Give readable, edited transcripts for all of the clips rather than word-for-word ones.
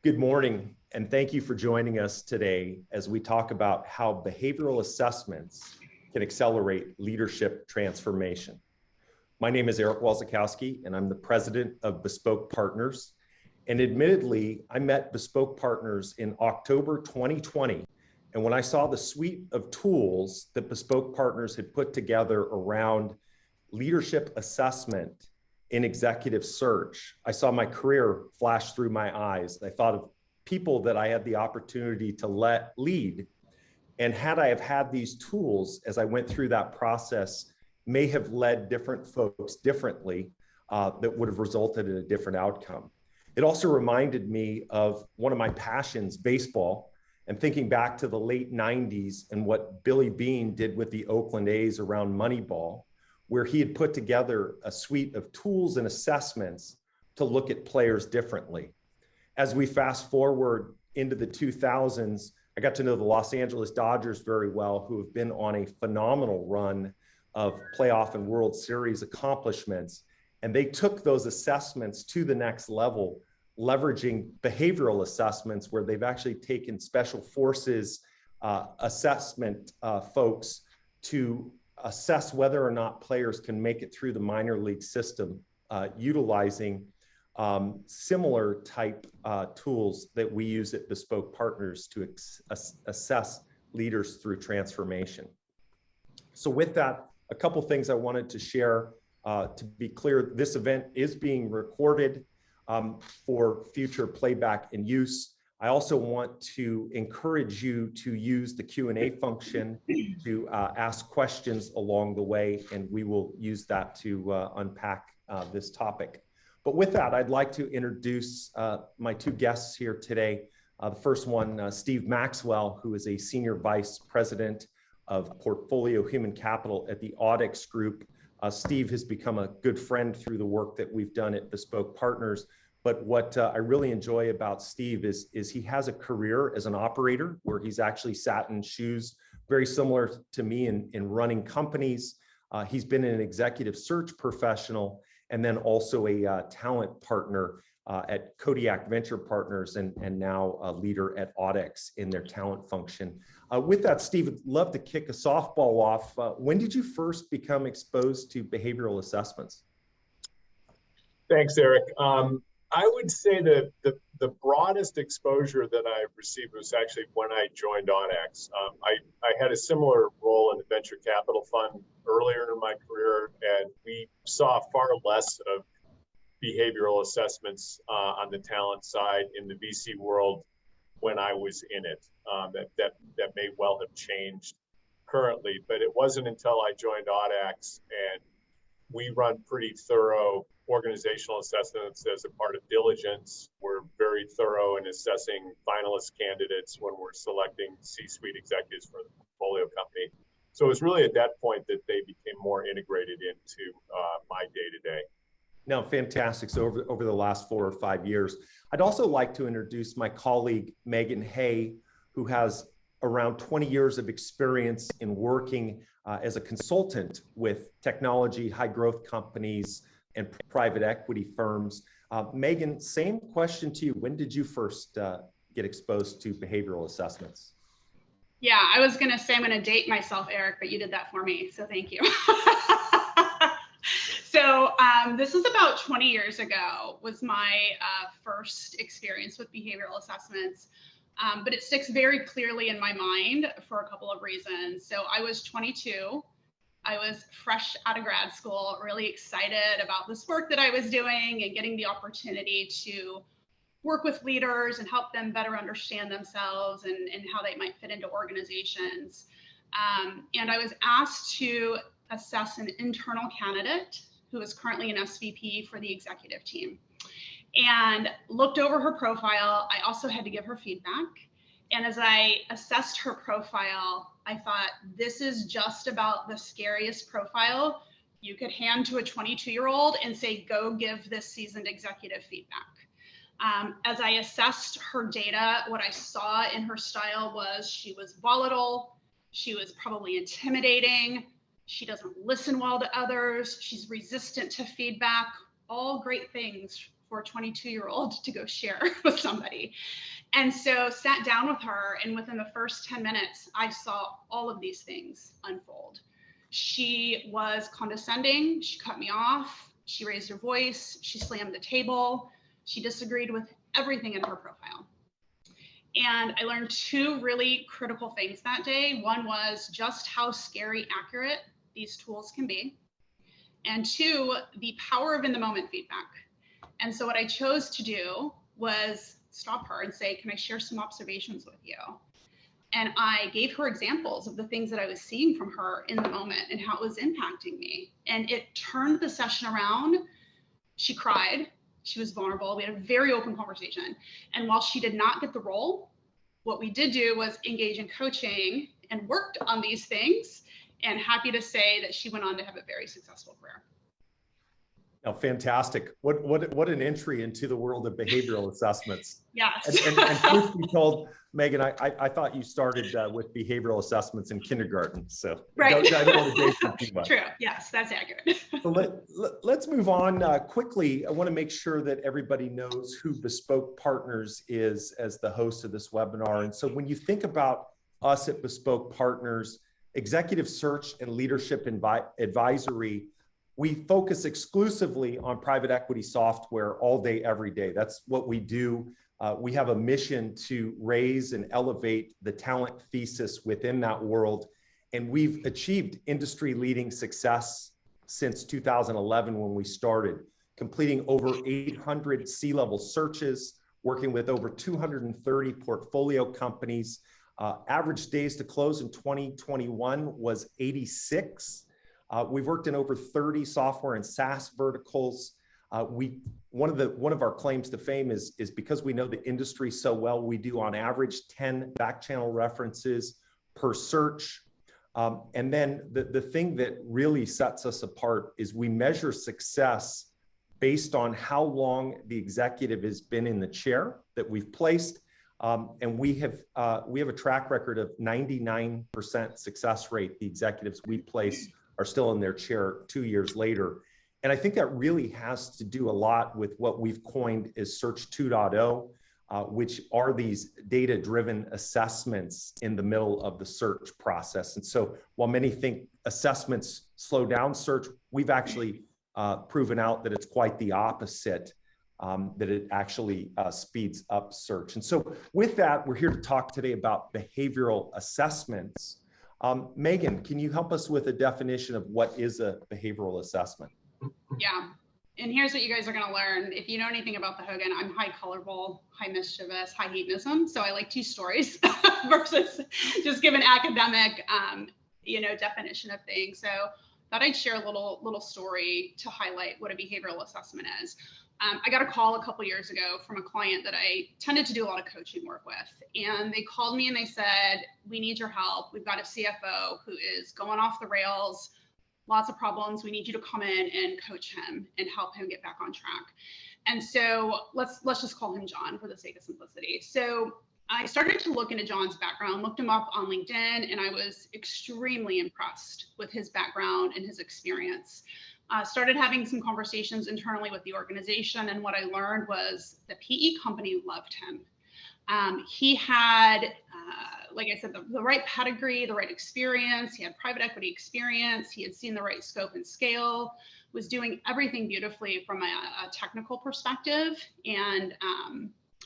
Good morning, and thank you for joining us today as we talk about how behavioral assessments can accelerate leadership transformation. My name is Eric Walzakowski, and I'm the president of Bespoke Partners. And admittedly, I met Bespoke Partners in October 2020. And when I saw the suite of tools that Bespoke Partners had put together around leadership assessment in executive search, I saw my career flash through my eyes. I thought of people that I had the opportunity to lead. And had I have had these tools as I went through that process, may have led different folks differently that would have resulted in a different outcome. It also reminded me of one of my passions, baseball, and thinking back to the late 90s and what Billy Beane did with the Oakland A's around Moneyball, where he had put together a suite of tools and assessments to look at players differently. As we fast forward into the 2000s, I got to know the Los Angeles Dodgers very well, who have been on a phenomenal run of playoff and World Series accomplishments. And they took those assessments to the next level, leveraging behavioral assessments where they've actually taken special forces assessment folks to assess whether or not players can make it through the minor league system, utilizing similar type tools that we use at Bespoke Partners to assess leaders through transformation. So with that, a couple things I wanted to share. To be clear, this event is being recorded for future playback and use. I also want to encourage you to use the Q&A function to ask questions along the way, and we will use that to unpack this topic. But with that, I'd like to introduce my two guests here today. The first one, Steve Maxwell, who is a Senior Vice President of Portfolio Human Capital at the Audix Group. Steve has become a good friend through the work that we've done at Bespoke Partners. But what I really enjoy about Steve is he has a career as an operator where he's actually sat in shoes very similar to me in running companies. He's been an executive search professional and then also a talent partner at Kodiak Venture Partners and now a leader at Audix in their talent function. With that, Steve, I'd love to kick a softball off. When did you first become exposed to behavioral assessments? Thanks, Eric. I would say that the broadest exposure that I received was actually when I joined Audix. I had a similar role in the venture capital fund earlier in my career, and we saw far less of behavioral assessments on the talent side in the VC world when I was in it. That may well have changed currently, but it wasn't until I joined Audix and we run pretty thorough organizational assessments as a part of diligence. We're very thorough in assessing finalist candidates when we're selecting C-suite executives for the portfolio company. So it was really at that point that they became more integrated into my day-to-day. No, fantastic. So over the last 4 or 5 years, I'd also like to introduce my colleague, Megan Hay, who has around 20 years of experience in working as a consultant with technology, high growth companies, and private equity firms. Megan, same question to you. When did you first get exposed to behavioral assessments? Yeah, I was going to say I'm going to date myself, Eric, but you did that for me. So thank you. So this is about 20 years ago was my first experience with behavioral assessments. But it sticks very clearly in my mind for a couple of reasons. So I was 22. I was fresh out of grad school, really excited about this work that I was doing and getting the opportunity to work with leaders and help them better understand themselves and how they might fit into organizations. And I was asked to assess an internal candidate who is currently an SVP for the executive team. And looked over her profile. I also had to give her feedback. And as I assessed her profile, I thought, this is just about the scariest profile you could hand to a 22-year-old and say, go give this seasoned executive feedback. As I assessed her data, what I saw in her style was she was volatile. She was probably intimidating. She doesn't listen well to others. She's resistant to feedback. All great things for a 22-year-old to go share with somebody. And so sat down with her, and within the first 10 minutes, I saw all of these things unfold. She was condescending. She cut me off. She raised her voice. She slammed the table. She disagreed with everything in her profile. And I learned two really critical things that day. One was just how scary accurate these tools can be. And two, the power of in the moment feedback. And so what I chose to do was stop her and say, can I share some observations with you? And I gave her examples of the things that I was seeing from her in the moment and how it was impacting me. And it turned the session around. She cried. She was vulnerable. We had a very open conversation. And while she did not get the role, what we did do was engage in coaching and worked on these things. And happy to say that she went on to have a very successful career. Oh, fantastic. What an entry into the world of behavioral assessments. Yes. And truth be told, Megan, I thought you started with behavioral assessments in kindergarten. So right. I don't want to date you too much. True. Yes, that's accurate. So let's move on quickly. I want to make sure that everybody knows who Bespoke Partners is as the host of this webinar. And so when you think about us at Bespoke Partners, executive search and leadership advisory, we focus exclusively on private equity software all day, every day. That's what we do. We have a mission to raise and elevate the talent thesis within that world. And we've achieved industry-leading success since 2011 when we started, completing over 800 C-level searches, working with over 230 portfolio companies. Average days to close in 2021 was 86. We've worked in over 30 software and SaaS verticals. One of our claims to fame is because we know the industry so well, we do on average 10 back channel references per search. And then the thing that really sets us apart is we measure success based on how long the executive has been in the chair that we've placed. And we have a track record of 99% success rate. The executives we place are still in their chair 2 years later. And I think that really has to do a lot with what we've coined as Search 2.0, which are these data-driven assessments in the middle of the search process. And so while many think assessments slow down search, we've actually proven out that it's quite the opposite, that it actually speeds up search. And so with that, we're here to talk today about behavioral assessments. Megan, can you help us with a definition of what is a behavioral assessment? Yeah. And here's what you guys are going to learn. If you know anything about the Hogan, I'm high colorful, high mischievous, high hedonism. So I like to use stories versus just give an academic, definition of things. So thought I'd share a little story to highlight what a behavioral assessment is. I got a call a couple years ago from a client that I tended to do a lot of coaching work with. And they called me and they said, we need your help. We've got a CFO who is going off the rails, lots of problems. We need you to come in and coach him and help him get back on track. And so let's just call him John for the sake of simplicity. So I started to look into John's background, looked him up on LinkedIn, and I was extremely impressed with his background and his experience. Started having some conversations internally with the organization, and what I learned was the PE company loved him. He had, like I said, the right pedigree, the right experience. He had private equity experience. He had seen the right scope and scale, was doing everything beautifully from a technical perspective, and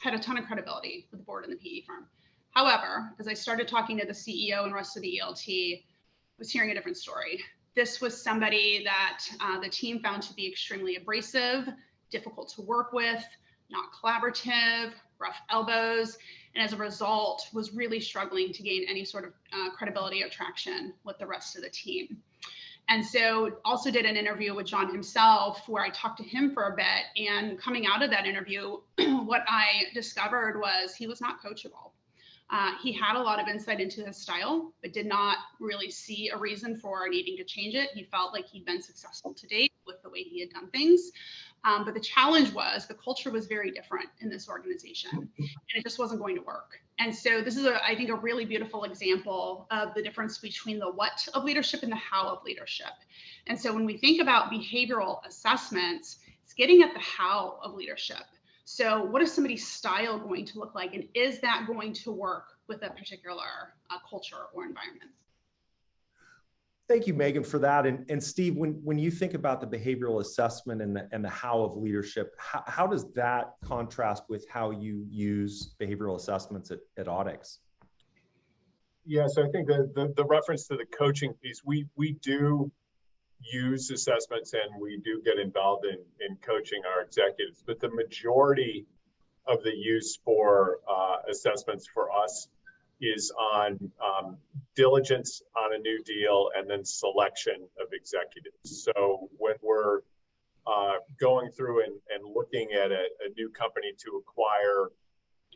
had a ton of credibility with the board and the PE firm. However, as I started talking to the CEO and rest of the ELT, I was hearing a different story. This was somebody that the team found to be extremely abrasive, difficult to work with, not collaborative, rough elbows, and as a result was really struggling to gain any sort of credibility or traction with the rest of the team. And so also did an interview with John himself where I talked to him for a bit, and coming out of that interview, what I discovered was he was not coachable. He had a lot of insight into his style, but did not really see a reason for needing to change it. He felt like he'd been successful to date with the way he had done things. But the challenge was the culture was very different in this organization, and it just wasn't going to work. And so this is, I think, a really beautiful example of the difference between the what of leadership and the how of leadership. And so when we think about behavioral assessments, it's getting at the how of leadership. So what is somebody's style going to look like? And is that going to work with a particular culture or environment? Thank you, Megan, for that. And Steve, when you think about the behavioral assessment and the how of leadership, how does that contrast with how you use behavioral assessments at Audix? Yeah, so I think the reference to the coaching piece, we do use assessments and we do get involved in coaching our executives, but the majority of the use for assessments for us is on diligence on a new deal and then selection of executives. So when we're going through and looking at a new company to acquire,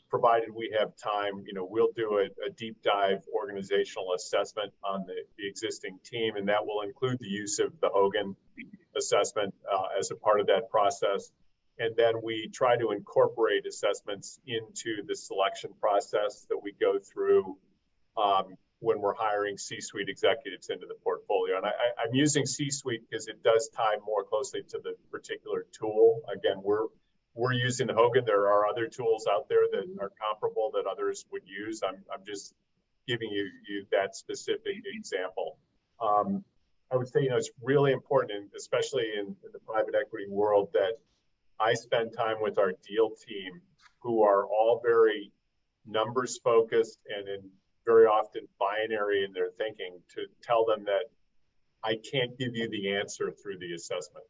provided we have time, we'll do a deep dive organizational assessment on the existing team, and that will include the use of the Hogan assessment as a part of that process. And then we try to incorporate assessments into the selection process that we go through when we're hiring C-suite executives into the portfolio. And I'm using C-suite because it does tie more closely to the particular tool. Again, we're using the Hogan. There are other tools out there that are comparable that others would use. I'm just giving you that specific example. I would say, it's really important, especially in the private equity world, that I spend time with our deal team, who are all very numbers focused and very often binary in their thinking, to tell them that I can't give you the answer through the assessment.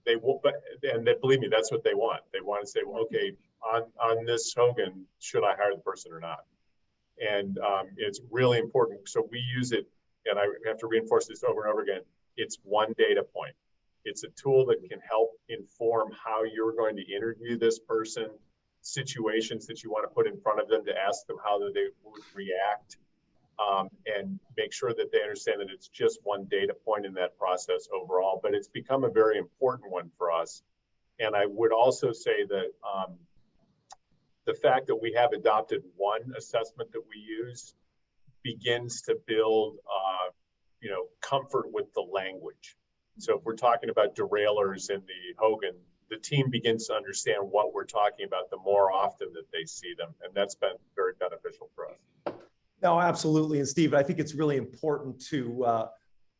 They will, and believe me, that's what they want. They want to say, well, okay, on this Hogan, should I hire the person or not? And it's really important. So we use it, and I have to reinforce this over and over again. It's one data point. It's a tool that can help inform how you're going to interview this person, situations that you want to put in front of them to ask them how they would react, and make sure that they understand that it's just one data point in that process overall. But it's become a very important one for us. And I would also say that the fact that we have adopted one assessment that we use begins to build comfort with the language. So if we're talking about derailers in the Hogan, the team begins to understand what we're talking about the more often that they see them. And that's been very beneficial for us. No, absolutely. And Steve, I think it's really important to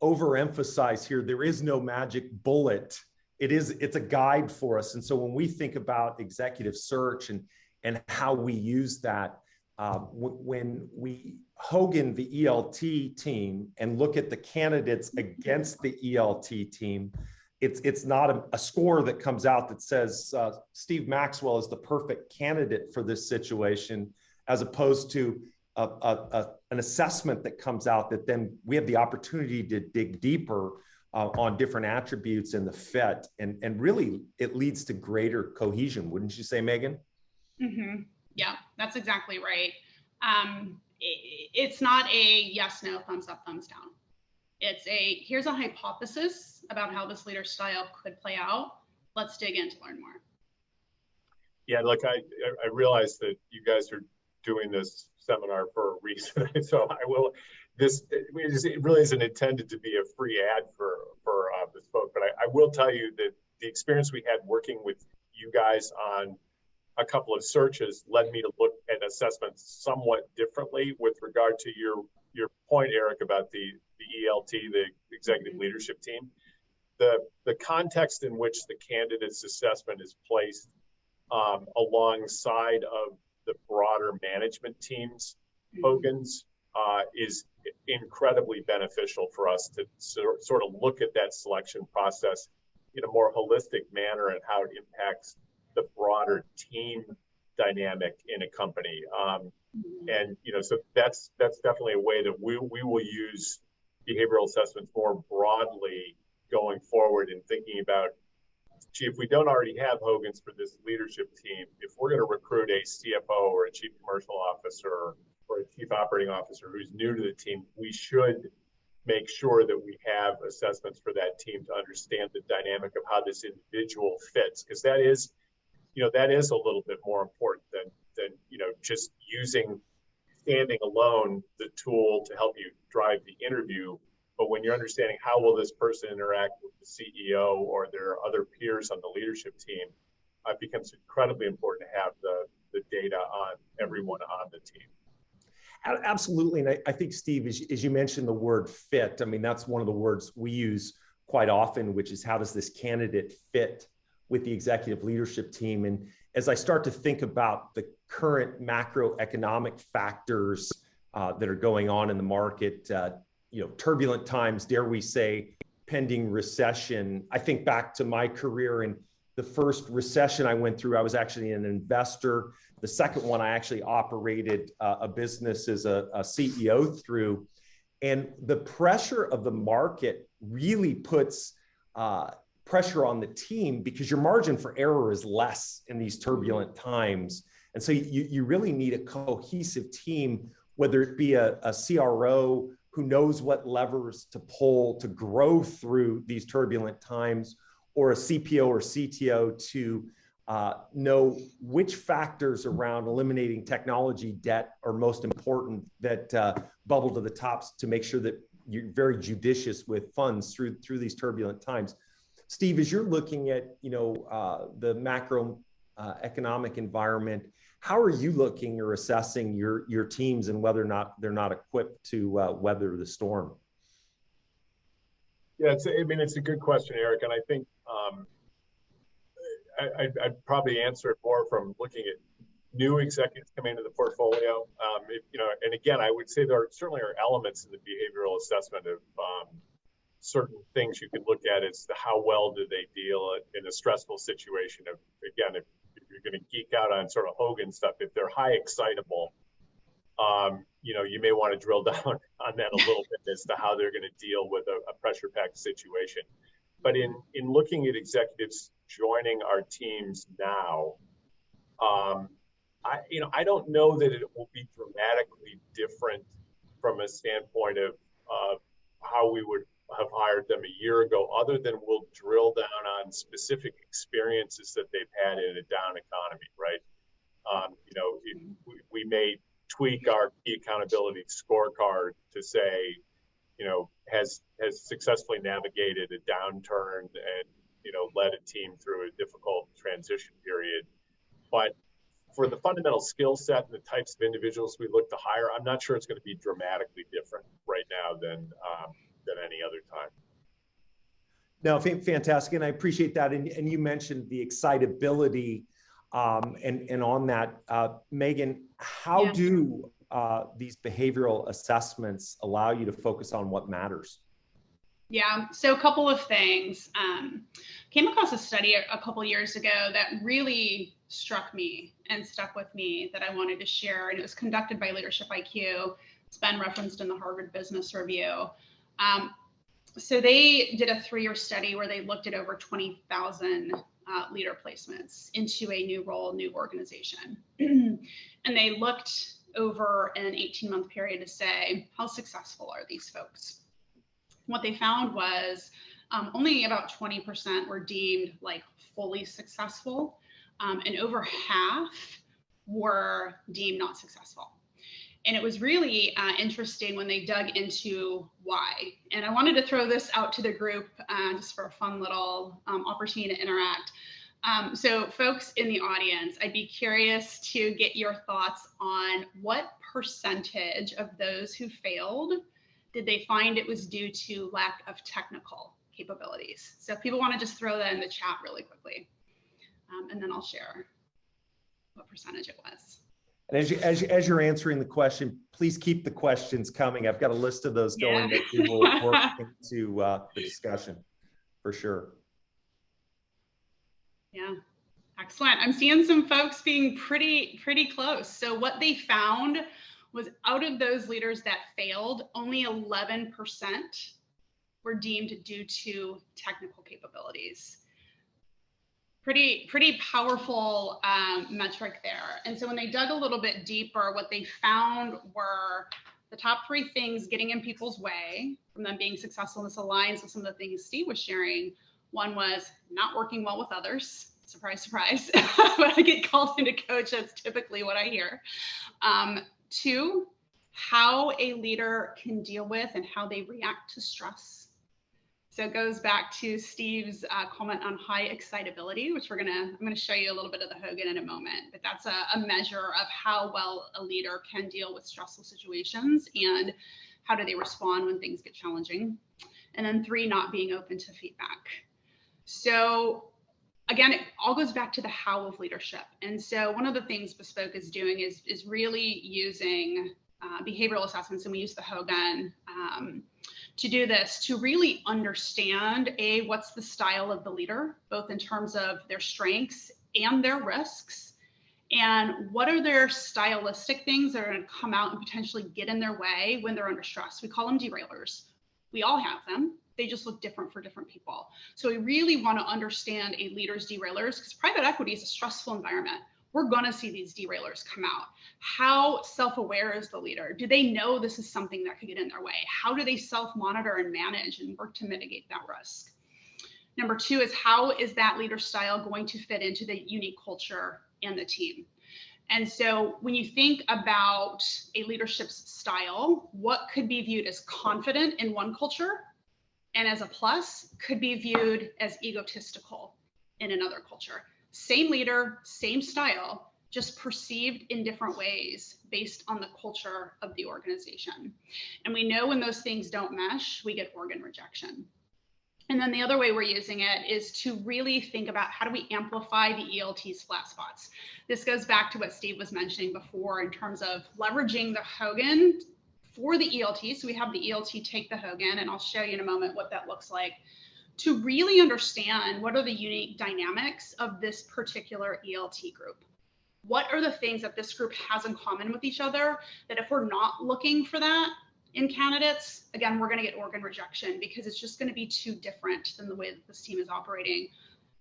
overemphasize here. There is no magic bullet. It's a guide for us. And so when we think about executive search and how we use that, when we Hogan the ELT team and look at the candidates against the ELT team, it's not a score that comes out that says Steve Maxwell is the perfect candidate for this situation, as opposed to an assessment that comes out that then we have the opportunity to dig deeper on different attributes in the fit, and really it leads to greater cohesion, wouldn't you say, Megan? Mm-hmm. Yeah, that's exactly right. It's not a yes, no, thumbs up, thumbs down. It's here's a hypothesis about how this leader style could play out. Let's dig in to learn more. Yeah, look, I realize that you guys are doing this seminar for a reason. So it really isn't intended to be a free ad for Bespoke, but I will tell you that the experience we had working with you guys on a couple of searches led me to look at assessments somewhat differently with regard to your point, Eric, about the ELT, the executive leadership team. The context in which the candidate's assessment is placed alongside of the broader management team's Hogan's is incredibly beneficial for us to sort of look at that selection process in a more holistic manner and how it impacts the broader team dynamic in a company. And so that's definitely a way that we will use behavioral assessments more broadly going forward in thinking about, gee, if we don't already have Hogan's for this leadership team, if we're going to recruit a CFO or a chief commercial officer or a chief operating officer who's new to the team, we should make sure that we have assessments for that team to understand the dynamic of how this individual fits, because that is a little bit more important than just using standing alone the tool to help you drive the interview. But when you're understanding how will this person interact with the CEO or their other peers on the leadership team, it becomes incredibly important to have the data on everyone on the team. Absolutely. And I think, Steve, as you mentioned the word fit, I mean, that's one of the words we use quite often, which is how does this candidate fit with the executive leadership team? And as I start to think about the current macroeconomic factors that are going on in the market, turbulent times, dare we say, pending recession. I think back to my career, and the first recession I went through, I was actually an investor. The second one, I actually operated a business as a CEO through. And the pressure of the market really puts pressure on the team because your margin for error is less in these turbulent times. And so you really need a cohesive team, whether it be a CRO who knows what levers to pull to grow through these turbulent times, or a CPO or CTO to know which factors around eliminating technology debt are most important that bubble to the tops to make sure that you're very judicious with funds through these turbulent times. Steve, as you're looking at the macro economic environment, how are you looking or assessing your teams and whether or not they're not equipped to weather the storm? Yeah, it's a good question, Eric, and I think I'd probably answer it more from looking at new executives coming into the portfolio. And again, I would say there certainly are elements in the behavioral assessment of certain things you could look at as to how well do they deal in a stressful situation. Of again, if you're going to geek out on sort of Hogan stuff, if they're high excitable, you may want to drill down on that a little bit as to how they're going to deal with a pressure-packed situation. But in looking at executives joining our teams now, I don't know that it will be dramatically different from a standpoint of how we would have hired them a year ago, other than we'll drill down on specific experiences that they've had in a down economy, right? We may tweak our key accountability scorecard to say, has successfully navigated a downturn and, led a team through a difficult transition period. But for the fundamental skill set and the types of individuals we look to hire, I'm not sure it's going to be dramatically different right now than any other time. No, fantastic. And I appreciate that. And you mentioned the excitability. And on that, Megan, how do these behavioral assessments allow you to focus on what matters? Yeah, so a couple of things. Came across a study a couple years ago that really struck me and stuck with me that I wanted to share. And it was conducted by Leadership IQ. It's been referenced in the Harvard Business Review. So they did a 3-year study where they looked at over 20,000 leader placements into a new role, new organization. And they looked over an 18-month period to say, how successful are these folks? What they found was only about 20% were deemed like fully successful, and over half were deemed not successful. And it was really interesting when they dug into why. And I wanted to throw this out to the group just for a fun little opportunity to interact. So folks in the audience, I'd be curious to get your thoughts on what percentage of those who failed did they find it was due to lack of technical capabilities? So if people want to just throw that in the chat really quickly, and then I'll share what percentage it was. And as you're answering the question, please keep the questions coming. I've got a list of those going that we will work into the discussion for sure. Yeah, excellent. I'm seeing some folks being pretty close. So what they found was out of those leaders that failed, only 11% were deemed due to technical capabilities. Pretty powerful metric there. And so when they dug a little bit deeper, what they found were the top 3 things getting in people's way from them being successful. And this aligns with some of the things Steve was sharing. One was not working well with others. Surprise, surprise. When I get called into coach, that's typically what I hear. 2, how a leader can deal with and how they react to stress. So it goes back to Steve's comment on high excitability, which I'm gonna show you a little bit of the Hogan in a moment, but that's a measure of how well a leader can deal with stressful situations and how do they respond when things get challenging. And then 3, not being open to feedback. So again, it all goes back to the how of leadership. And so one of the things Bespoke is doing is really using behavioral assessments, and we use the Hogan to do this, to really understand what's the style of the leader, both in terms of their strengths and their risks, and what are their stylistic things that are going to come out and potentially get in their way when they're under stress. We call them derailers. We all have them. They just look different for different people. So we really want to understand a leader's derailers, because private equity is a stressful environment. We're going to see these derailers come out. How self-aware is the leader? Do they know this is something that could get in their way? How do they self-monitor and manage and work to mitigate that risk? Number 2 is, how is that leader style going to fit into the unique culture and the team? And so when you think about a leadership style, what could be viewed as confident in one culture and as a plus could be viewed as egotistical in another culture. Same leader, same style, just perceived in different ways based on the culture of the organization. And we know when those things don't mesh, we get organ rejection. And then the other way we're using it is to really think about, how do we amplify the ELT's flat spots? This goes back to what Steve was mentioning before in terms of leveraging the Hogan for the ELT. So we have the ELT take the Hogan, and I'll show you in a moment what that looks like, to really understand what are the unique dynamics of this particular ELT group. What are the things that this group has in common with each other that if we're not looking for that in candidates, again, we're going to get organ rejection because it's just going to be too different than the way that this team is operating.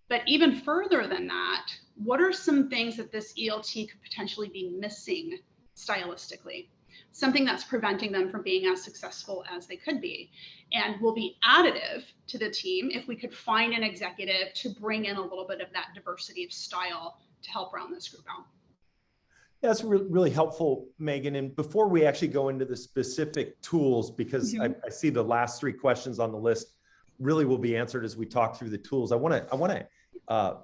But even further than that, what are some things that this ELT could potentially be missing stylistically? Something that's preventing them from being as successful as they could be, and will be additive to the team if we could find an executive to bring in a little bit of that diversity of style to help round this group out. That's really helpful, Megan. And before we actually go into the specific tools, because I see the last 3 questions on the list really will be answered as we talk through the tools. I want to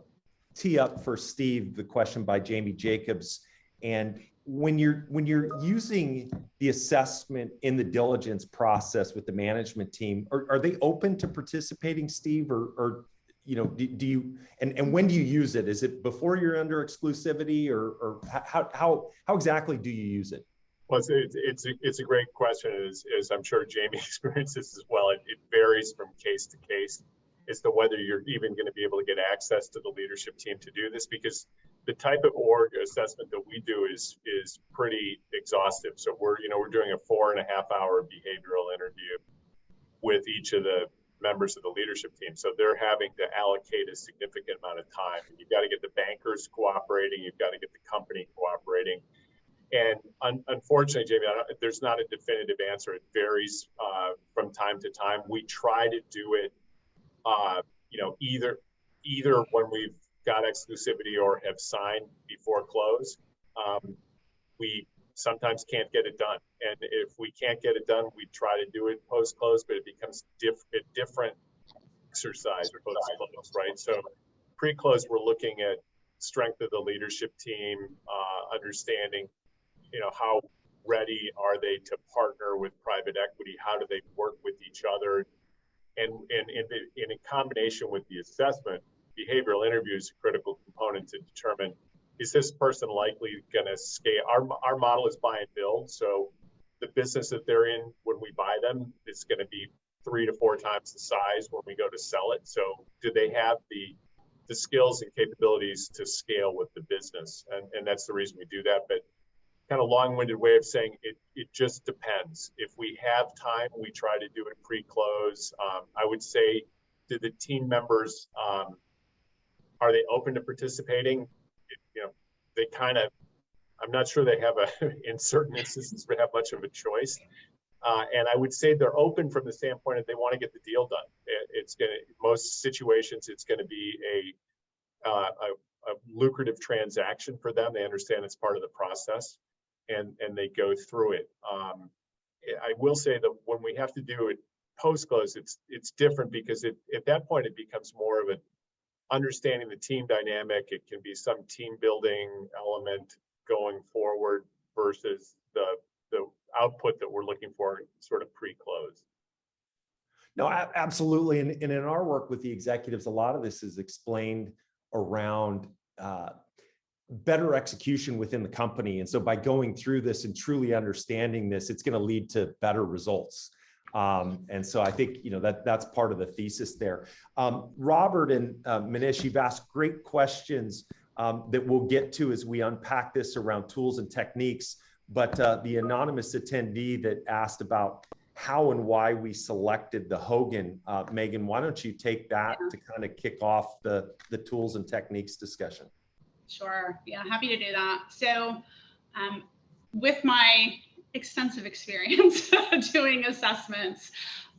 tee up for Steve the question by Jamie Jacobs. And when you're using the assessment in the diligence process with the management team, are they open to participating, Steve, or you know, do you, and when do you use it? Is it before you're under exclusivity, or how exactly do you use it? Well, it's a great question, as I'm sure Jamie experiences as well. It varies from case to case as to whether you're even going to be able to get access to the leadership team to do this, because the type of org assessment that we do is pretty exhaustive. So we're doing a 4.5-hour behavioral interview with each of the members of the leadership team. So they're having to allocate a significant amount of time. You've got to get the bankers cooperating. You've got to get the company cooperating. And unfortunately, Jamie, there's not a definitive answer. It varies from time to time. We try to do it, either when we've got exclusivity or have signed before close. We sometimes can't get it done. And if we can't get it done, we try to do it post-close, but it becomes a different exercise post-close, right? So pre-close, we're looking at strength of the leadership team, understanding, how ready are they to partner with private equity? How do they work with each other? And in combination with the assessment, behavioral interview is a critical component to determine, is this person likely going to scale? Our model is buy and build. So the business that they're in, when we buy them, it's going to be 3 to 4 times the size when we go to sell it. So do they have the skills and capabilities to scale with the business? And that's the reason we do that. But kind of long-winded way of saying it just depends. If we have time, we try to do it pre-close. I would say, do the team members, are they open to participating? They kind of, I'm not sure they have in certain instances, they have much of a choice. And I would say they're open from the standpoint that they want to get the deal done. Most situations, it's going to be a lucrative transaction for them. They understand it's part of the process. and they go through it. I will say that when we have to do it post-close, it's different because at that point it becomes more of an understanding the team dynamic. It can be some team building element going forward versus the output that we're looking for sort of pre-close. No, absolutely. And in our work with the executives, a lot of this is explained around better execution within the company. And so by going through this and truly understanding this, it's going to lead to better results. And so I think, that's part of the thesis there. Robert and Manish, you've asked great questions that we'll get to as we unpack this around tools and techniques. But the anonymous attendee that asked about how and why we selected the Hogan, Megan, why don't you take that to kind of kick off the tools and techniques discussion? Sure. Yeah, happy to do that. So with my extensive experience doing assessments,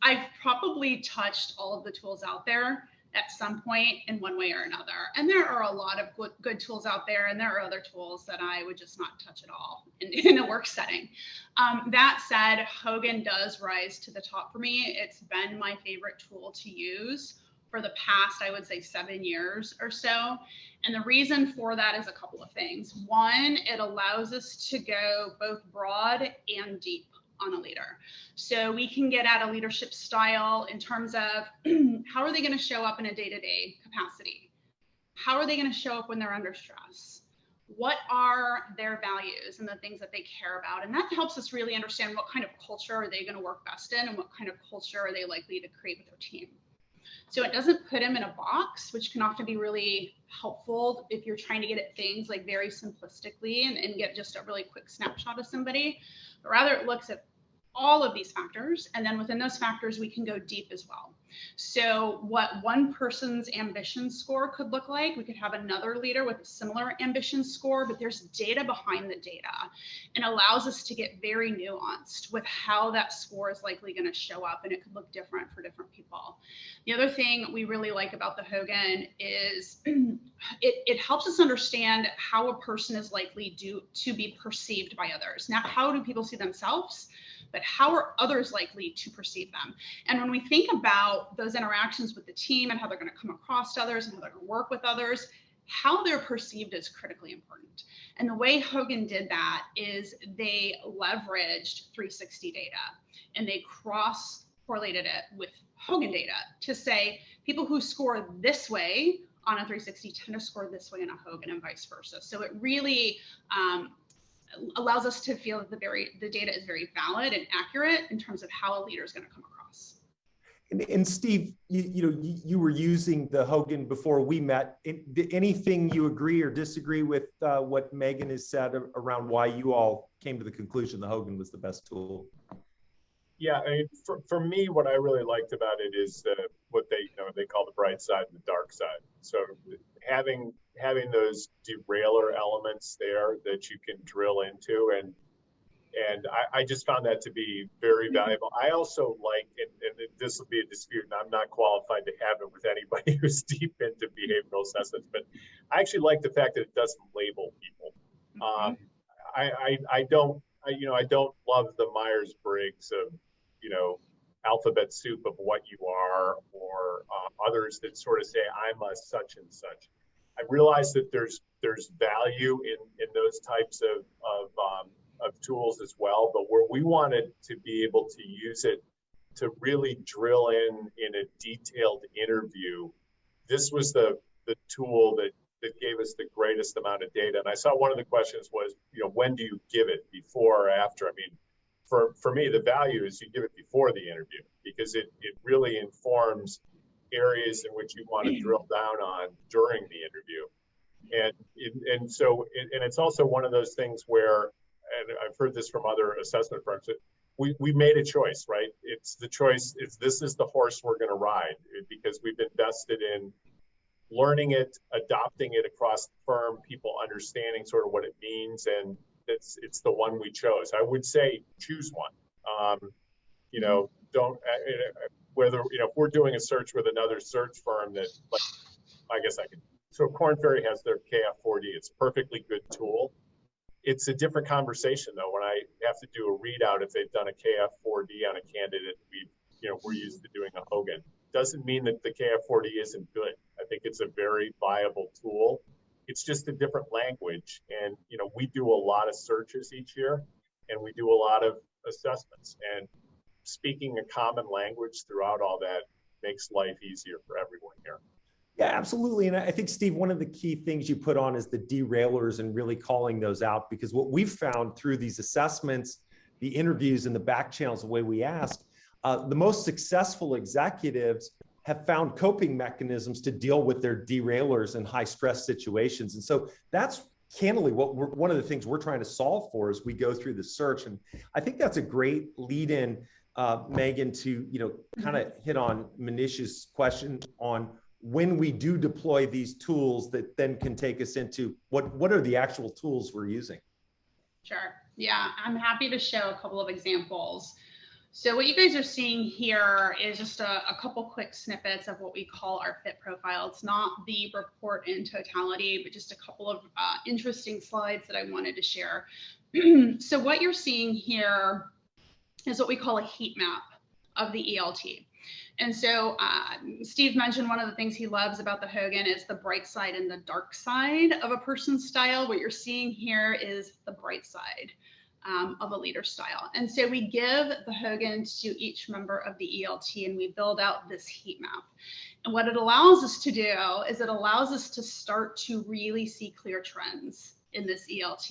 I've probably touched all of the tools out there at some point in one way or another. And there are a lot of good tools out there, and there are other tools that I would just not touch at all in a work setting. That said, Hogan does rise to the top for me. It's been my favorite tool to use for the past, I would say, 7 years or so. And the reason for that is a couple of things. One, it allows us to go both broad and deep on a leader. So we can get at a leadership style in terms of how are they going to show up in a day-to-day capacity? How are they going to show up when they're under stress? What are their values and the things that they care about? And that helps us really understand what kind of culture are they going to work best in and what kind of culture are they likely to create with their team. So it doesn't put them in a box, which can often be really helpful if you're trying to get at things like very simplistically and get just a really quick snapshot of somebody, but rather it looks at all of these factors. And then within those factors, we can go deep as well. So what one person's ambition score could look like, we could have another leader with a similar ambition score, but there's data behind the data, and allows us to get very nuanced with how that score is likely going to show up, and it could look different for different people. The other thing we really like about the Hogan is it helps us understand how a person is likely to be perceived by others. Now, how do people see themselves? But how are others likely to perceive them? And when we think about those interactions with the team and how they're going to come across to others and how they're going to work with others, how they're perceived is critically important. And the way Hogan did that is they leveraged 360 data and they cross-correlated it with Hogan data to say people who score this way on a 360 tend to score this way in a Hogan and vice versa. So it really allows us to feel that the data is very valid and accurate in terms of how a leader is going to come across. And Steve, you were using the Hogan before we met. Anything you agree or disagree with what Megan has said around why you all came to the conclusion the Hogan was the best tool? Yeah, I mean, for me, what I really liked about it is what they call the bright side and the dark side. So having those derailer elements there that you can drill into, and I just found that to be very valuable. I also like, and this will be a dispute, and I'm not qualified to have it with anybody who's deep into behavioral assessments, but I actually like the fact that it doesn't label people. I don't love the Myers-Briggs of alphabet soup of what you are, or others that sort of say I'm a such and such. I realize that there's value in those types of tools as well, but where we wanted to be able to use it to really drill in a detailed interview, this was the tool that gave us the greatest amount of data. And I saw one of the questions was, when do you give it, before or after? I mean, for me, the value is you give it before the interview, because it really informs areas in which you want to drill down on during the interview. And so it's also one of those things where, and I've heard this from other assessment firms, that we made a choice, right? It's the choice, this is the horse we're going to ride, because we've invested in learning it, adopting it across the firm, people understanding sort of what it means, and it's the one we chose. I would say choose one. Don't whether if we're doing a search with another search firm that, like, I guess I could. So Korn Ferry has their KF40. It's a perfectly good tool, It's a different conversation though when I have to do a readout if they've done a KF4D on a candidate we're used to doing a Hogan. Doesn't mean that the KF4D isn't good. I think it's a very viable tool. It's just a different language, and we do a lot of searches each year, and we do a lot of assessments, and speaking a common language throughout all that makes life easier for everyone here. Yeah, absolutely. And I think, Steve, one of the key things you put on is the derailers and really calling those out, because what we've found through these assessments, the interviews and the back channels, the way we ask, the most successful executives have found coping mechanisms to deal with their derailers in high stress situations. And so that's candidly one of the things we're trying to solve for as we go through the search. And I think that's a great lead in, Megan, to kind of hit on Manish's question on when we do deploy these tools that then can take us into what are the actual tools we're using. Sure. Yeah, I'm happy to show a couple of examples. So what you guys are seeing here is just a couple quick snippets of what we call our fit profile. It's not the report in totality, but just a couple of interesting slides that I wanted to share. So what you're seeing here is what we call a heat map of the ELT. And so Steve mentioned one of the things he loves about the Hogan is the bright side and the dark side of a person's style. What you're seeing here is the bright side of a leader style. And so we give the Hogan to each member of the ELT, and we build out this heat map. And what it allows us to do is it allows us to start to really see clear trends in this ELT.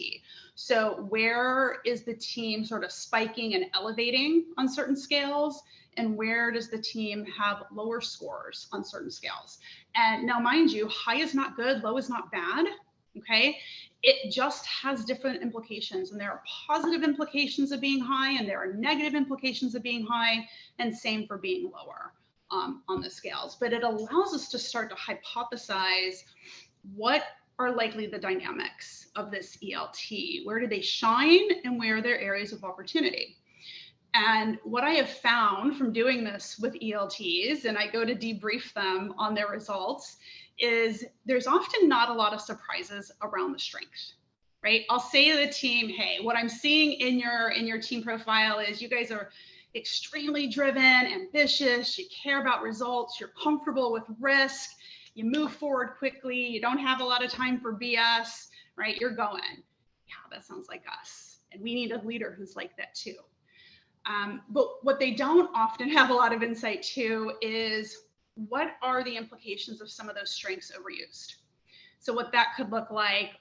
So where is the team sort of spiking and elevating on certain scales? And where does the team have lower scores on certain scales? And now, mind you, high is not good, low is not bad, okay? It just has different implications, and there are positive implications of being high, and there are negative implications of being high, and same for being lower on the scales. But it allows us to start to hypothesize what are likely the dynamics of this ELT. Where do they shine, and where are their areas of opportunity? And what I have found from doing this with ELTs, and I go to debrief them on their results, is there's often not a lot of surprises around the strength, right? I'll say to the team, hey, what I'm seeing in your team profile is you guys are extremely driven, ambitious, you care about results, you're comfortable with risk, you move forward quickly, you don't have a lot of time for BS, right? You're going, yeah, that sounds like us. And we need a leader who's like that too. But what they don't often have a lot of insight to is what are the implications of some of those strengths overused? So what that could look like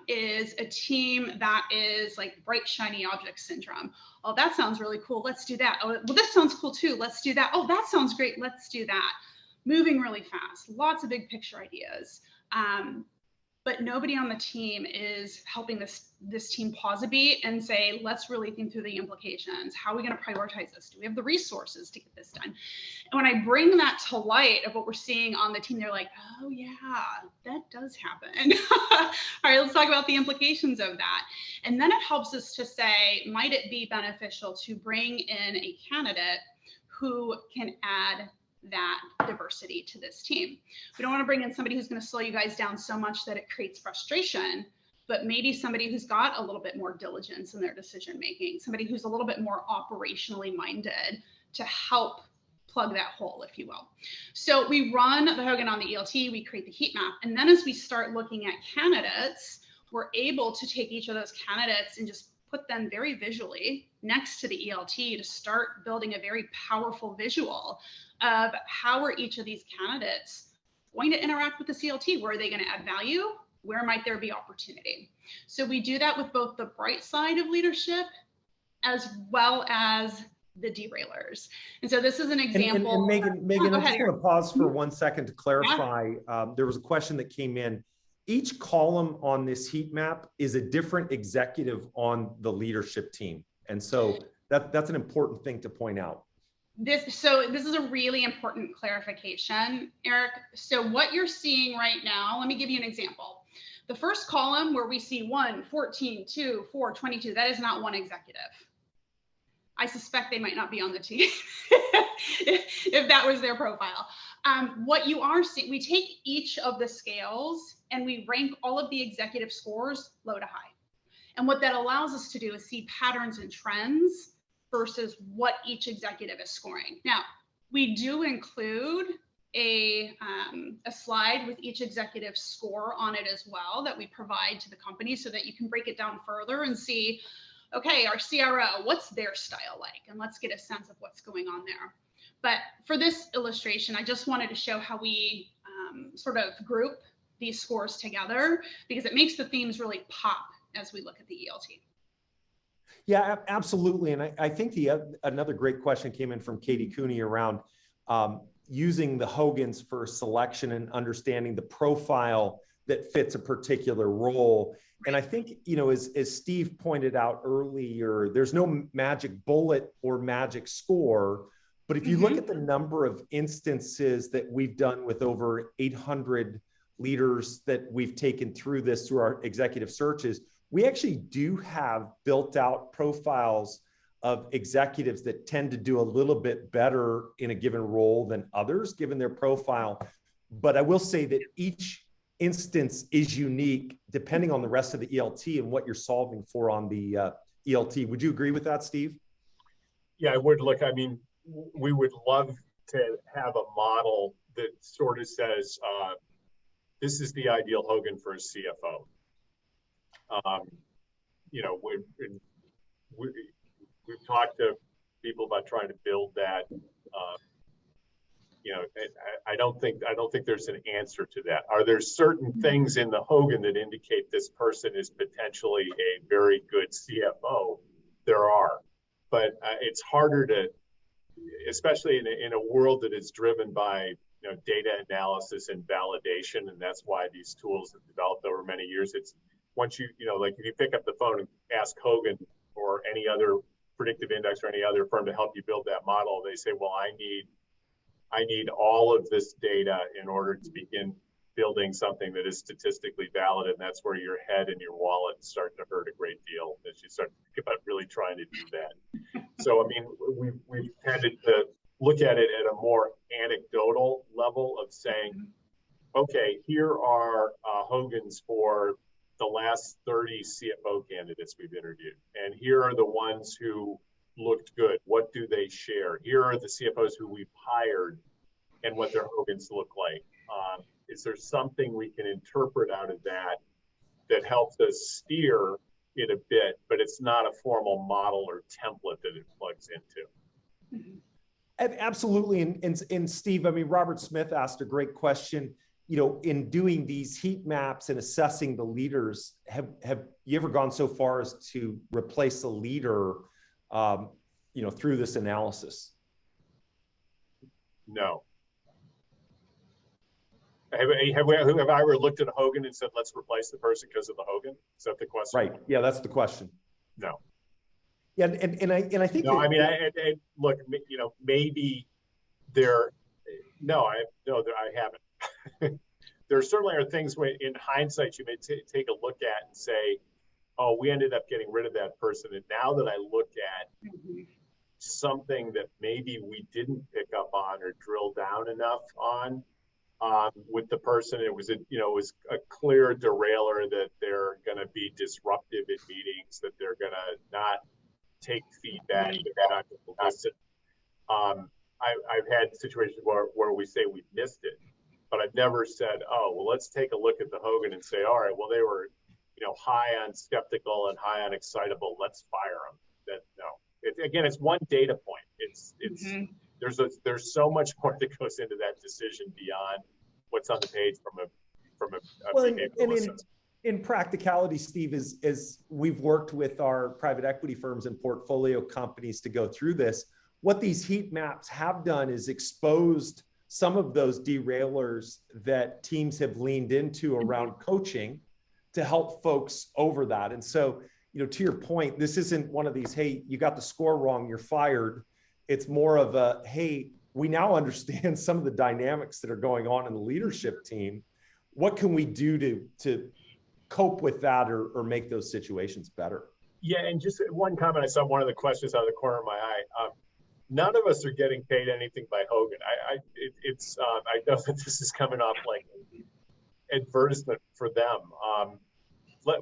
is a team that is like bright, shiny object syndrome. Oh, that sounds really cool. Let's do that. Oh, well, this sounds cool too. Let's do that. Oh, that sounds great. Let's do that. Moving really fast. Lots of big picture ideas. But nobody on the team is helping this team pause a beat and say, let's really think through the implications. How are we going to prioritize this? Do we have the resources to get this done? And when I bring that to light of what we're seeing on the team, they're like, oh yeah, that does happen. All right, let's talk about the implications of that. And then it helps us to say, might it be beneficial to bring in a candidate who can add that diversity to this team? We don't want to bring in somebody who's going to slow you guys down so much that it creates frustration, but maybe somebody who's got a little bit more diligence in their decision making, somebody who's a little bit more operationally minded to help plug that hole, if you will. So we run the Hogan on the ELT, we create the heat map, and then as we start looking at candidates, we're able to take each of those candidates and just put them very visually next to the ELT to start building a very powerful visual of how are each of these candidates going to interact with the CLT? Where are they going to add value? Where might there be opportunity? So we do that with both the bright side of leadership as well as the derailers. And so this is an example. And Megan, I just want to pause for 1 second to clarify. Yeah. There was a question that came in. Each column on this heat map is a different executive on the leadership team. And so that's an important thing to point out. This is a really important clarification, Eric. So what you're seeing right now, let me give you an example. The first column where we see 1, 14, 2, 4, 22, that is not one executive. I suspect they might not be on the team if that was their profile. What you are seeing, we take each of the scales and we rank all of the executive scores low to high. And what that allows us to do is see patterns and trends versus what each executive is scoring. Now, we do include a slide with each executive score on it as well that we provide to the company so that you can break it down further and see, okay, our CRO, what's their style like? And let's get a sense of what's going on there. But for this illustration, I just wanted to show how we sort of group these scores together, because it makes the themes really pop as we look at the ELT. Yeah, absolutely. And I think another great question came in from Katie Cooney around using the Hogans for selection and understanding the profile that fits a particular role. And I think, as Steve pointed out earlier, there's no magic bullet or magic score. But if you look at the number of instances that we've done with over 800 leaders that we've taken through our executive searches, we actually do have built out profiles of executives that tend to do a little bit better in a given role than others, given their profile. But I will say that each instance is unique depending on the rest of the ELT and what you're solving for on the ELT. Would you agree with that, Steve? Yeah, I would. Look, I mean, we would love to have a model that sort of says, this is the ideal Hogan for a CFO. We've talked to people about trying to build that. I don't think there's an answer to that. Are there certain things in the Hogan that indicate this person is potentially a very good CFO? There are, but it's harder to, especially in a world that is driven by data analysis and validation, and that's why these tools have developed over many years. It's once like if you pick up the phone and ask Hogan or any other predictive index or any other firm to help you build that model, they say, well, I need all of this data in order to begin building something that is statistically valid, and that's where your head and your wallet start to hurt a great deal as you start to think about really trying to do that. So, I mean, we've tended to look at it at a more anecdotal level of saying, okay, here are Hogan's for the last 30 CFO candidates we've interviewed, and here are the ones who looked good. What do they share? Here are the CFOs who we've hired and what their Hogans look like. Is there something we can interpret out of that helps us steer it a bit, but it's not a formal model or template that it plugs into? Absolutely. And Steve, I mean, Robert Smith asked a great question. In doing these heat maps and assessing the leaders, have you ever gone so far as to replace a leader, through this analysis? No. Have I ever looked at a Hogan and said, let's replace the person because of the Hogan? Is that the question? Right. Yeah, that's the question. No. Yeah, and I think. No, I mean, look, maybe there. No, I haven't. There certainly are things when, in hindsight, you may take a look at and say, oh, we ended up getting rid of that person. And now that I look at something that maybe we didn't pick up on or drill down enough on with the person, it was a clear derailer that they're going to be disruptive in meetings, that they're going to not take feedback, they're not going to listen. I've had situations where we say we missed it, but I've never said, oh, well, let's take a look at the Hogan and say, all right, well, they were, high on skeptical and high on excitable. Let's fire them. Again, it's one data point. It's there's so much more that goes into that decision beyond what's on the page from a behavioral assessment. In practicality, Steve, as we've worked with our private equity firms and portfolio companies to go through this, what these heat maps have done is exposed some of those derailers that teams have leaned into around coaching to help folks over that. And so, to your point, this isn't one of these, hey, you got the score wrong, you're fired. It's more of a, hey, we now understand some of the dynamics that are going on in the leadership team. What can we do to cope with that or make those situations better? Yeah, and just one comment, I saw one of the questions out of the corner of my eye. None of us are getting paid anything by Hogan. I know that this is coming off like advertisement for them.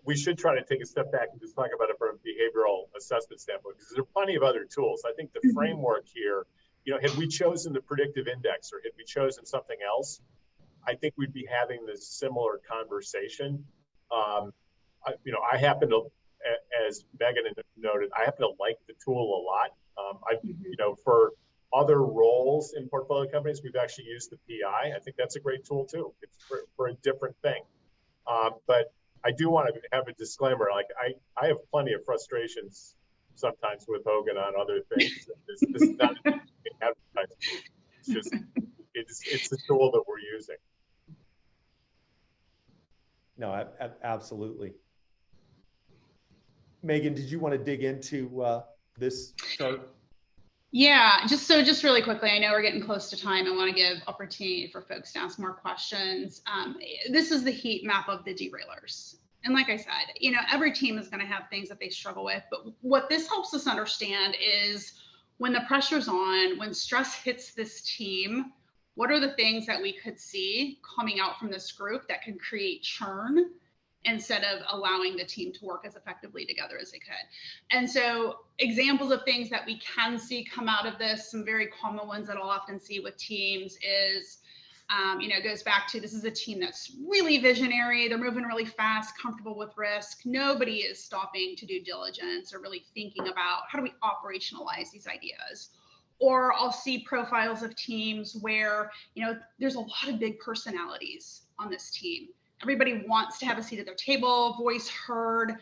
We should try to take a step back and just talk about it from a behavioral assessment standpoint, because there are plenty of other tools. I think the framework here, had we chosen the predictive index or had we chosen something else, I think we'd be having this similar conversation. I happen to, as Megan noted, I happen to like the tool a lot. For other roles in portfolio companies, we've actually used the PI. I think that's a great tool too. It's for a different thing. But I do want to have a disclaimer. Like I have plenty of frustrations sometimes with Hogan on other things. This is not advertising. It's just it's a tool that we're using. No, absolutely. Megan, did you want to dig into this chart? Yeah, just really quickly, I know we're getting close to time. I want to give opportunity for folks to ask more questions. This is the heat map of the derailers. And like I said, every team is going to have things that they struggle with. But what this helps us understand is when the pressure's on, when stress hits this team, what are the things that we could see coming out from this group that can create churn instead of allowing the team to work as effectively together as they could. And so examples of things that we can see come out of this, some very common ones that I'll often see with teams is, it goes back to, this is a team that's really visionary. They're moving really fast, comfortable with risk. Nobody is stopping to do diligence or really thinking about how do we operationalize these ideas. Or I'll see profiles of teams where, there's a lot of big personalities on this team. Everybody wants to have a seat at their table, voice heard.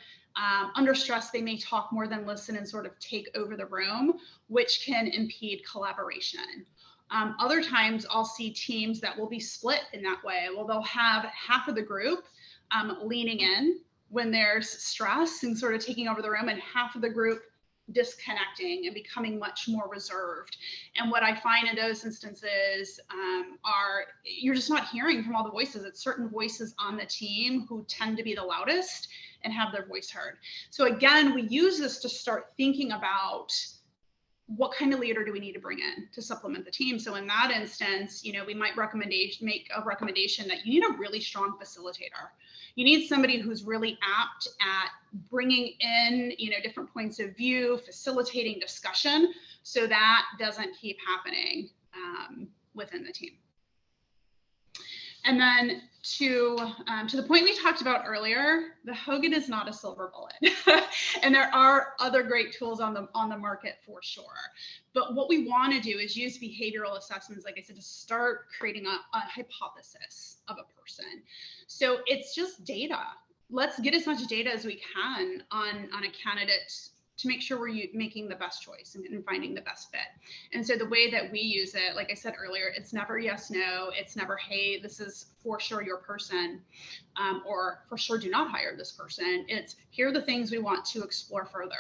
Under stress, they may talk more than listen and sort of take over the room, which can impede collaboration. Other times I'll see teams that will be split in that way. Well, they'll have half of the group leaning in when there's stress and sort of taking over the room, and half of the group disconnecting and becoming much more reserved. And what I find in those instances are you're just not hearing from all the voices. It's certain voices on the team who tend to be the loudest and have their voice heard. So again, we use this to start thinking about what kind of leader do we need to bring in to supplement the team. So in that instance, we might make a recommendation that you need a really strong facilitator. You need somebody who's really apt at bringing in, different points of view, facilitating discussion, so that doesn't keep happening within the team. And then to the point we talked about earlier, the Hogan is not a silver bullet, and there are other great tools on the market for sure. But what we want to do is use behavioral assessments, like I said, to start creating a hypothesis of a person. So it's just data. Let's get as much data as we can on a candidate to make sure we're making the best choice and finding the best fit. And so the way that we use it, like I said earlier, it's never yes, no. It's never, hey, this is for sure your person, or for sure do not hire this person. It's here are the things we want to explore further.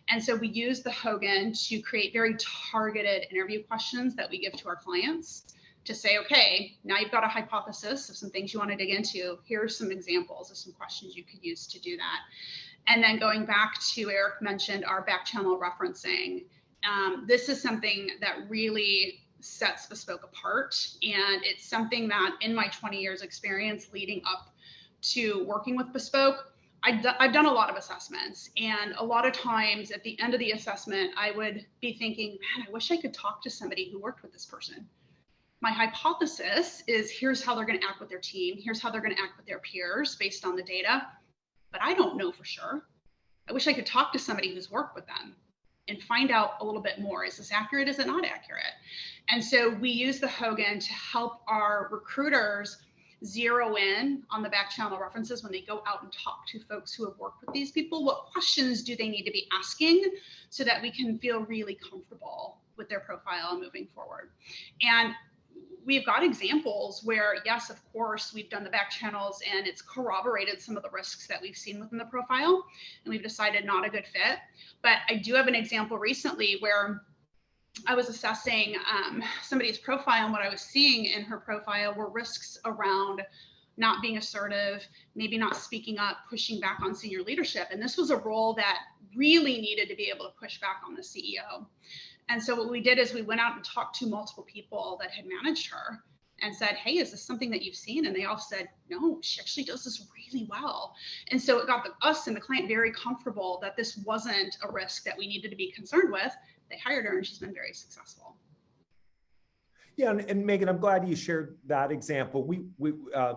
And so we use the Hogan to create very targeted interview questions that we give to our clients to say, okay, now you've got a hypothesis of some things you want to dig into. Here are some examples of some questions you could use to do that. And then going back to Eric mentioned our back channel referencing. This is something that really sets Bespoke apart. And it's something that in my 20 years experience leading up to working with Bespoke, I've done a lot of assessments. And a lot of times at the end of the assessment, I would be thinking, man, I wish I could talk to somebody who worked with this person. My hypothesis is here's how they're going to act with their team. Here's how they're going to act with their peers based on the data. But I don't know for sure. I wish I could talk to somebody who's worked with them and find out a little bit more. Is this accurate? Is it not accurate? And so we use the Hogan to help our recruiters zero in on the back channel references when they go out and talk to folks who have worked with these people. What questions do they need to be asking so that we can feel really comfortable with their profile moving forward? And we've got examples where, yes, of course, we've done the back channels and it's corroborated some of the risks that we've seen within the profile, and we've decided not a good fit. But I do have an example recently where I was assessing somebody's profile, and what I was seeing in her profile were risks around not being assertive, maybe not speaking up, pushing back on senior leadership. And this was a role that really needed to be able to push back on the CEO. And so what we did is we went out and talked to multiple people that had managed her and said, hey, is this something that you've seen? And they all said, no, she actually does this really well. And so it got us and the client very comfortable that this wasn't a risk that we needed to be concerned with. They hired her and she's been very successful. Yeah, and Megan, I'm glad you shared that example.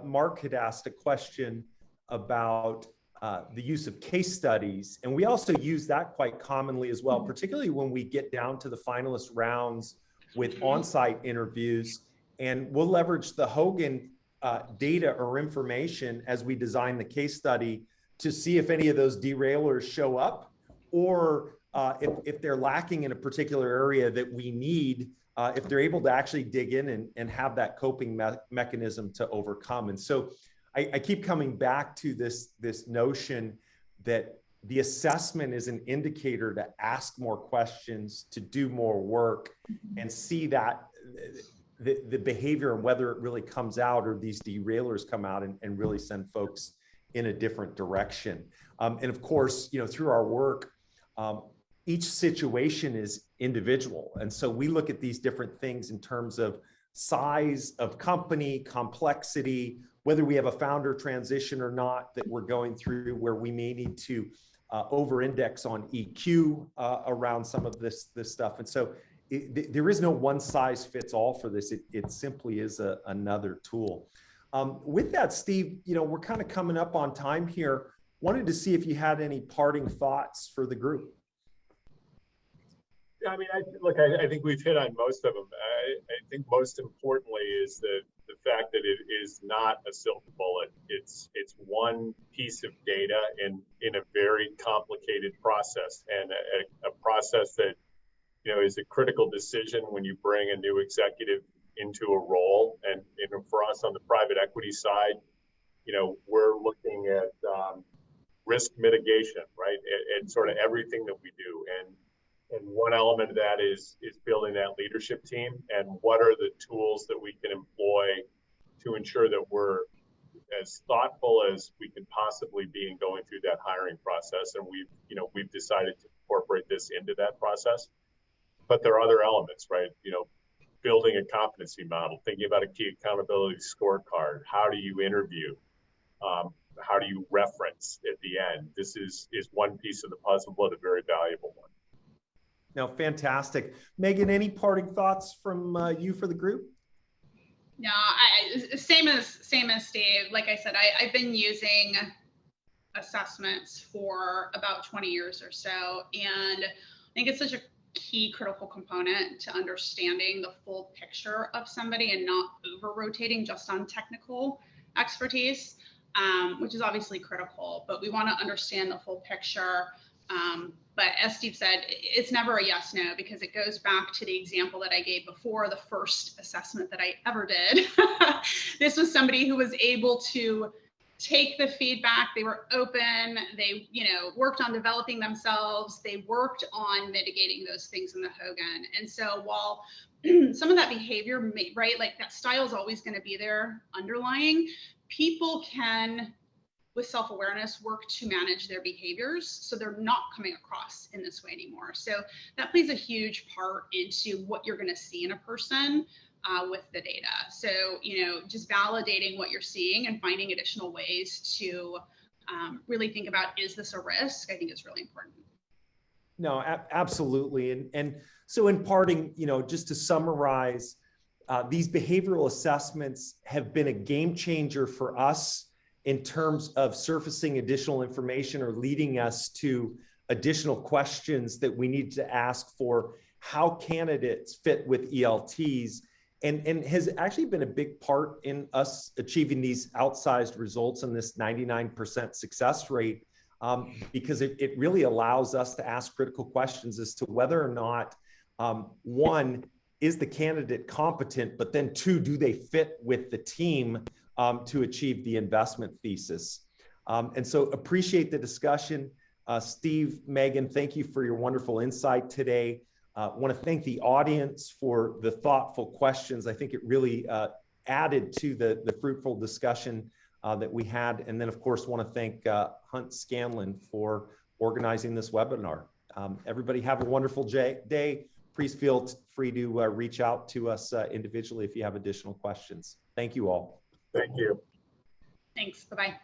Mark had asked a question about the use of case studies, and we also use that quite commonly as well, particularly when we get down to the finalist rounds with on-site interviews, and we'll leverage the Hogan data or information as we design the case study to see if any of those derailers show up, or if they're lacking in a particular area that we need, if they're able to actually dig in and have that coping mechanism to overcome. And so I keep coming back to this notion that the assessment is an indicator to ask more questions, to do more work, and see that the behavior and whether it really comes out or these derailers come out and really send folks in a different direction. And of course, through our work, each situation is individual. And so we look at these different things in terms of size of company, complexity, whether we have a founder transition or not that we're going through, where we may need to over-index on EQ around some of this stuff. And so there is no one size fits all for this. It simply is another tool. With that, Steve, we're kind of coming up on time here. Wanted to see if you had any parting thoughts for the group. I mean, I think we've hit on most of them. I think most importantly is the fact that it is not a silver bullet. It's one piece of data in a very complicated process, and a process that is a critical decision when you bring a new executive into a role. And for us on the private equity side, we're looking at risk mitigation, right? And sort of everything that we do. And one element of that is building that leadership team, and what are the tools that we can employ to ensure that we're as thoughtful as we can possibly be in going through that hiring process. And we've decided to incorporate this into that process. But there are other elements, right? Building a competency model, thinking about a key accountability scorecard. How do you interview? How do you reference at the end? This is one piece of the puzzle, but a very valuable one. No, fantastic. Megan, any parting thoughts from you for the group? No, same as Steve. Like I said, I've been using assessments for about 20 years or so, and I think it's such a key critical component to understanding the full picture of somebody and not over-rotating just on technical expertise, which is obviously critical, but we want to understand the full picture. But as Steve said, it's never a yes, no, because it goes back to the example that I gave before, the first assessment that I ever did. This was somebody who was able to take the feedback. They were open. They, worked on developing themselves. They worked on mitigating those things in the Hogan. And so while some of that behavior, right, like that style is always going to be there underlying, people can, with self-awareness, work to manage their behaviors so they're not coming across in this way anymore. So that plays a huge part into what you're going to see in a person with the data. So, just validating what you're seeing and finding additional ways to really think about, is this a risk? I think is really important. No, absolutely. And so in parting, just to summarize, these behavioral assessments have been a game changer for us in terms of surfacing additional information or leading us to additional questions that we need to ask for how candidates fit with ELTs, and has actually been a big part in us achieving these outsized results and this 99% success rate, because it really allows us to ask critical questions as to whether or not, one, is the candidate competent, but then two, do they fit with the team to achieve the investment thesis. And so appreciate the discussion. Steve, Megan, thank you for your wonderful insight today. Want to thank the audience for the thoughtful questions. I think it really added to the fruitful discussion that we had. And then of course, want to thank Hunt Scanlon for organizing this webinar. Everybody have a wonderful day. please feel free to reach out to us individually if you have additional questions. Thank you all. Thank you. Thanks. Bye-bye.